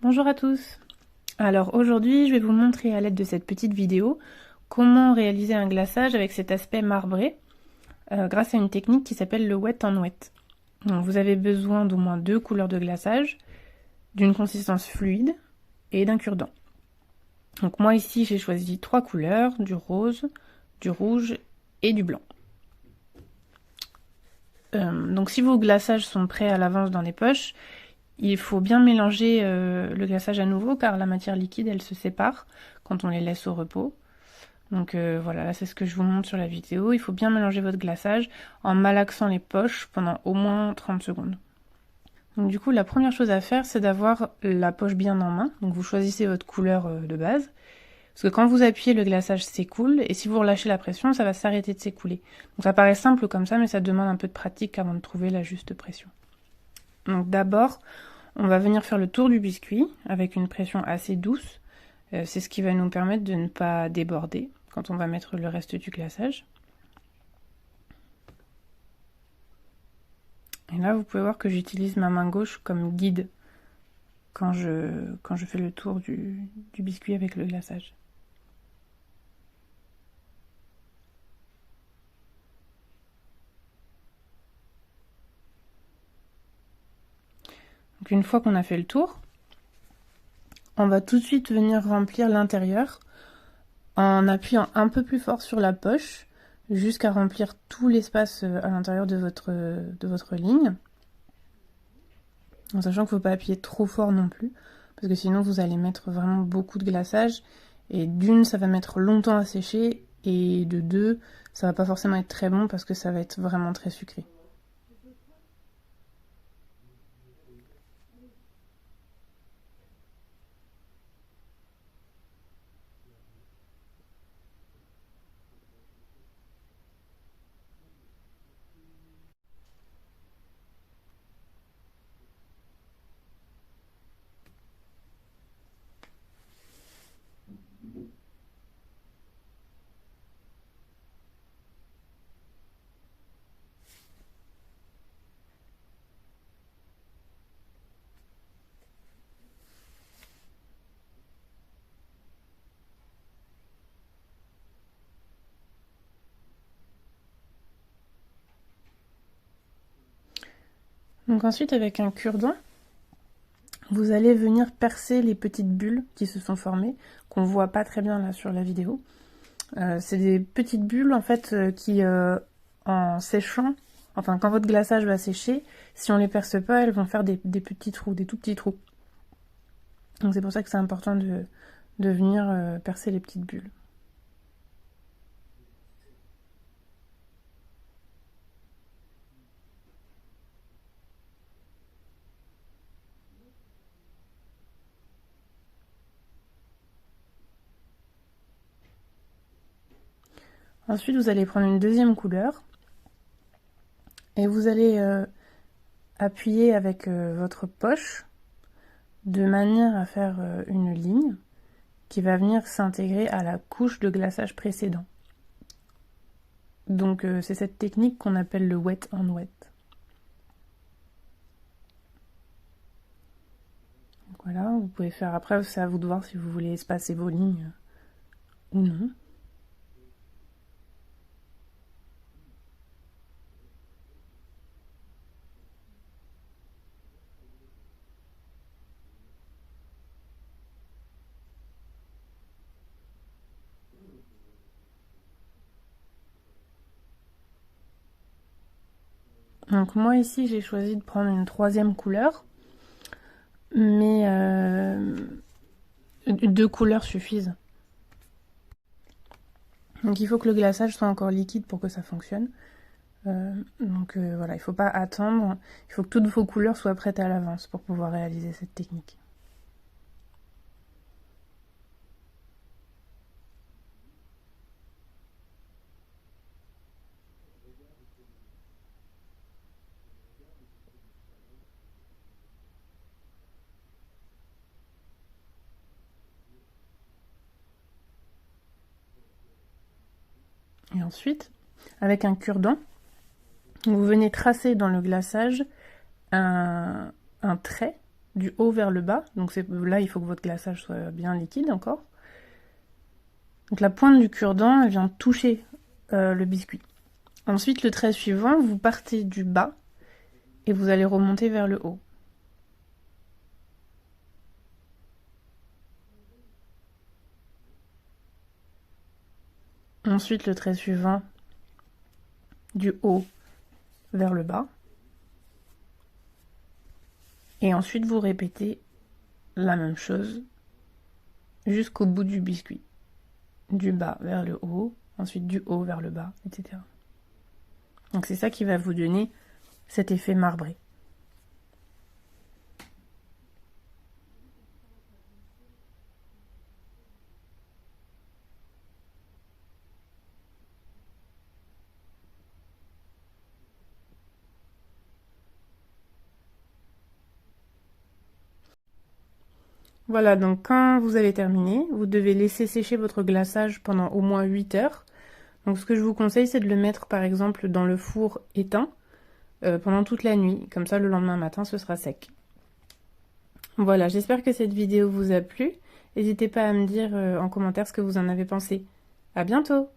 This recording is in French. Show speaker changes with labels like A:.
A: Bonjour à tous. Alors aujourd'hui, je vais vous montrer à l'aide de cette petite vidéo comment réaliser un glaçage avec cet aspect marbré grâce à une technique qui s'appelle le wet on wet. Donc, vous avez besoin d'au moins 2 couleurs de glaçage, d'une consistance fluide et d'un cure-dent. Donc moi ici, j'ai choisi 3 couleurs, du rose, du rouge et du blanc. Donc si vos glaçages sont prêts à l'avance dans les poches, il faut bien mélanger le glaçage à nouveau car la matière liquide elle se sépare quand on les laisse au repos. Donc voilà, là c'est ce que je vous montre sur la vidéo. Il faut bien mélanger votre glaçage en malaxant les poches pendant au moins 30 secondes. Donc du coup, la première chose à faire, c'est d'avoir la poche bien en main. Donc vous choisissez votre couleur de base. Parce que quand vous appuyez, le glaçage s'écoule, et si vous relâchez la pression, ça va s'arrêter de s'écouler. Donc ça paraît simple comme ça, mais ça demande un peu de pratique avant de trouver la juste pression. Donc d'abord, on va venir faire le tour du biscuit avec une pression assez douce. C'est ce qui va nous permettre de ne pas déborder quand on va mettre le reste du glaçage. Et là, vous pouvez voir que j'utilise ma main gauche comme guide quand je fais le tour du biscuit avec le glaçage. Donc une fois qu'on a fait le tour, on va tout de suite venir remplir l'intérieur en appuyant un peu plus fort sur la poche jusqu'à remplir tout l'espace à l'intérieur de votre ligne. En sachant qu'il ne faut pas appuyer trop fort non plus, parce que sinon vous allez mettre vraiment beaucoup de glaçage, et d'une, ça va mettre longtemps à sécher, et de deux, ça va pas forcément être très bon parce que ça va être vraiment très sucré. Donc ensuite, avec un cure-dent, vous allez venir percer les petites bulles qui se sont formées, qu'on voit pas très bien là sur la vidéo. C'est des petites bulles en fait qui, en séchant, enfin quand votre glaçage va sécher, si on les perce pas, elles vont faire des petits trous, des tout petits trous. Donc c'est pour ça que c'est important de venir percer les petites bulles. Ensuite, vous allez prendre une deuxième couleur et vous allez appuyer avec votre poche de manière à faire une ligne qui va venir s'intégrer à la couche de glaçage précédent. Donc c'est cette technique qu'on appelle le wet on wet. Donc voilà, vous pouvez faire après, c'est à vous de voir si vous voulez espacer vos lignes ou non. Donc moi ici j'ai choisi de prendre une troisième couleur, mais 2 couleurs suffisent. Donc il faut que le glaçage soit encore liquide pour que ça fonctionne. Donc voilà, il ne faut pas attendre, il faut que toutes vos couleurs soient prêtes à l'avance pour pouvoir réaliser cette technique. Et ensuite, avec un cure-dent, vous venez tracer dans le glaçage un trait du haut vers le bas. Donc là, il faut que votre glaçage soit bien liquide encore. Donc la pointe du cure-dent, elle vient toucher le biscuit. Ensuite, le trait suivant, vous partez du bas et vous allez remonter vers le haut. Ensuite, le trait suivant, du haut vers le bas. Et ensuite, vous répétez la même chose jusqu'au bout du biscuit. Du bas vers le haut, ensuite du haut vers le bas, etc. Donc c'est ça qui va vous donner cet effet marbré. Voilà, donc quand vous avez terminé, vous devez laisser sécher votre glaçage pendant au moins 8 heures. Donc ce que je vous conseille, c'est de le mettre par exemple dans le four éteint pendant toute la nuit. Comme ça, le lendemain matin, ce sera sec. Voilà, j'espère que cette vidéo vous a plu. N'hésitez pas à me dire en commentaire ce que vous en avez pensé. À bientôt!